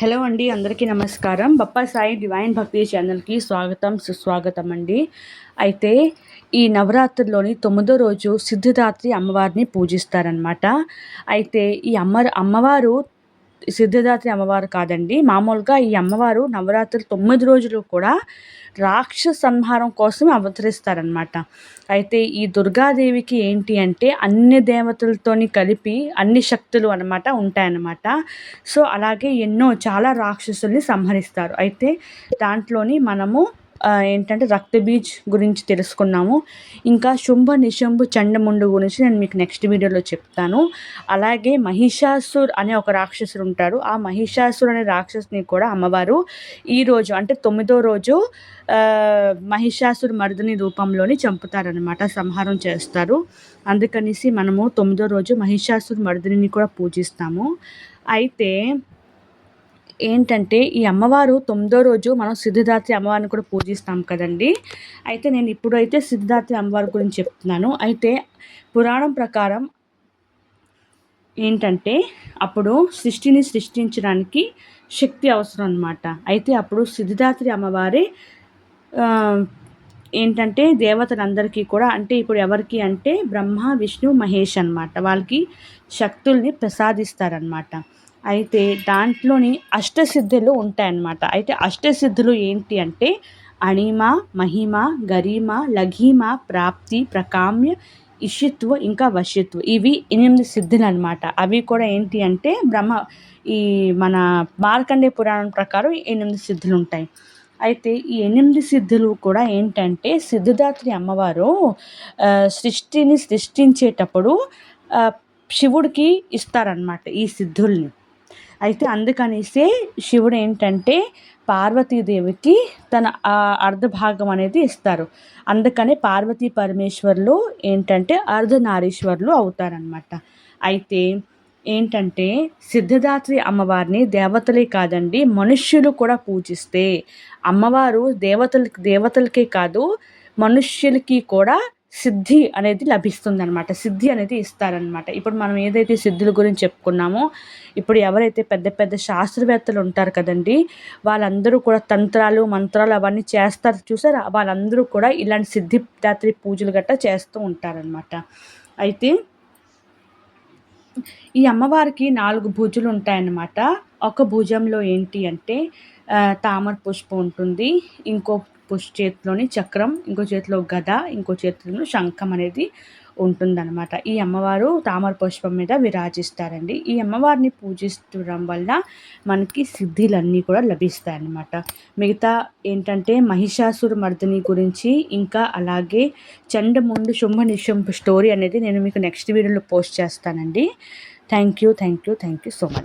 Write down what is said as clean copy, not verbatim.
Hello అండి, అందరికీ నమస్కారం. బప్పా సాయి డివైన్ భక్తి ఛానల్కి స్వాగతం, సుస్వాగతం అండి. అయితే ఈ నవరాత్రుల్లోని 9వ రోజు సిద్ధిదాత్రి అమ్మవారిని పూజిస్తారనమాట. అయితే ఈ అమ్మవారు సిద్ధిదాత్రి అమ్మవారు కాదండి. మామూలుగా ఈ అమ్మవారు నవరాత్రులు 9 రోజులు కూడా రాక్షస సంహారం కోసం అవతరిస్తారనమాట. అయితే ఈ దుర్గాదేవికి ఏంటి అంటే అన్ని దేవతలతోని కలిపి అన్ని శక్తులు అనమాట ఉంటాయన్నమాట. సో అలాగే చాలా రాక్షసుల్ని సంహరిస్తారు. అయితే దాంట్లోని మనము ఏంటంటే రక్తబీజ్ గురించి తెలుసుకున్నాము. ఇంకా శుంభ నిశుంభ చండముండు గురించి నేను మీకు నెక్స్ట్ వీడియోలో చెప్తాను. అలాగే మహిషాసుర్ అనే ఒక రాక్షసుడు ఉంటాడు. ఆ మహిషాసుర్ అనే రాక్షసుని కూడా అమ్మవారు ఈరోజు అంటే 9వ రోజు మహిషాసుర్ మర్దిని రూపంలోని చంపుతారనమాట, సంహారం చేస్తారు. అందుకనేసి మనము 9వ రోజు మహిషాసుర్ మర్దిని కూడా పూజిస్తాము. అయితే ఏంటంటే ఈ అమ్మవారు 9వ రోజు మనం సిద్ధిదాత్రి అమ్మవారిని కూడా పూజిస్తాం కదండి. అయితే నేను ఇప్పుడైతే సిద్ధిదాత్రి అమ్మవారి గురించి చెప్తున్నాను. అయితే పురాణం ప్రకారం ఏంటంటే అప్పుడు సృష్టిని సృష్టించడానికి శక్తి అవసరం అన్నమాట. అయితే అప్పుడు సిద్ధిదాత్రి అమ్మవారే ఏంటంటే దేవతలందరికీ కూడా, అంటే ఇప్పుడు ఎవరికి అంటే బ్రహ్మ విష్ణు మహేష్ అన్నమాట, వాళ్ళకి శక్తుల్ని ప్రసాదిస్తారనమాట. అయితే దాంట్లోని అష్టసిద్ధులు ఉంటాయన్నమాట. అయితే అష్టసిద్ధులు ఏంటి అంటే అణిమ, మహిమ, గరిమ, లఘిమ, ప్రాప్తి, ప్రకామ్య, ఇషిత్వ, ఇంకా వశిత్వ, ఇవి 8 సిద్ధులు అనమాట. అవి కూడా ఏంటి అంటే ఈ మన మార్కండేయ పురాణం ప్రకారం 8 సిద్ధులు ఉంటాయి. అయితే ఈ 8 సిద్ధులు కూడా ఏంటంటే సిద్ధిదాత్రి అమ్మవారు సృష్టిని సృష్టించేటప్పుడు శివుడికి ఇస్తారనమాట ఈ సిద్ధుల్ని. అయితే అందుకనేసే శివుడు ఏంటంటే పార్వతీదేవికి తన అర్ధభాగం అనేది ఇస్తారు. అందుకనే పార్వతీ పరమేశ్వర్లు ఏంటంటే అర్ధనారీశ్వర్లు అవుతారనమాట. అయితే ఏంటంటే సిద్ధిదాత్రి అమ్మవారిని దేవతలే కాదండి, మనుష్యులు కూడా పూజిస్తే అమ్మవారు దేవతలకే కాదు మనుష్యులకి కూడా సిద్ధి అనేది లభిస్తుంది అనమాట. సిద్ధి అనేది ఇస్తారనమాట. ఇప్పుడు మనం ఏదైతే సిద్ధుల గురించి చెప్పుకున్నామో, ఇప్పుడు ఎవరైతే పెద్ద పెద్ద శాస్త్రవేత్తలు ఉంటారు కదండి, వాళ్ళందరూ కూడా తంత్రాలు మంత్రాలు అవన్నీ చేస్తారు చూసారా, వాళ్ళందరూ కూడా ఇలాంటి సిద్ధిదాత్రి పూజలు గట్టా చేస్తూ ఉంటారనమాట. అయితే ఈ అమ్మవారికి 4 భుజాలు ఉంటాయన్నమాట. ఒక భుజంలో ఏంటి అంటే తామర పుష్పం ఉంటుంది, ఇంకో చేతిలోని చక్రం, ఇంకో చేతిలో గద, ఇంకో చేతిలో శంఖం అనేది ఉంటుందన్నమాట. ఈ అమ్మవారు తామర పుష్పం మీద విరాజిస్తారండి. ఈ అమ్మవారిని పూజించడం వల్ల మనకి సిద్ధిలన్నీ కూడా లభిస్తాయి అన్నమాట. మిగతా ఏంటంటే మహిషాసుర మర్దిని గురించి, ఇంకా అలాగే చండముండు శుంభ నిశుంభ స్టోరీ అనేది నేను మీకు నెక్స్ట్ వీడియోలో పోస్ట్ చేస్తానండి. Thank you so much.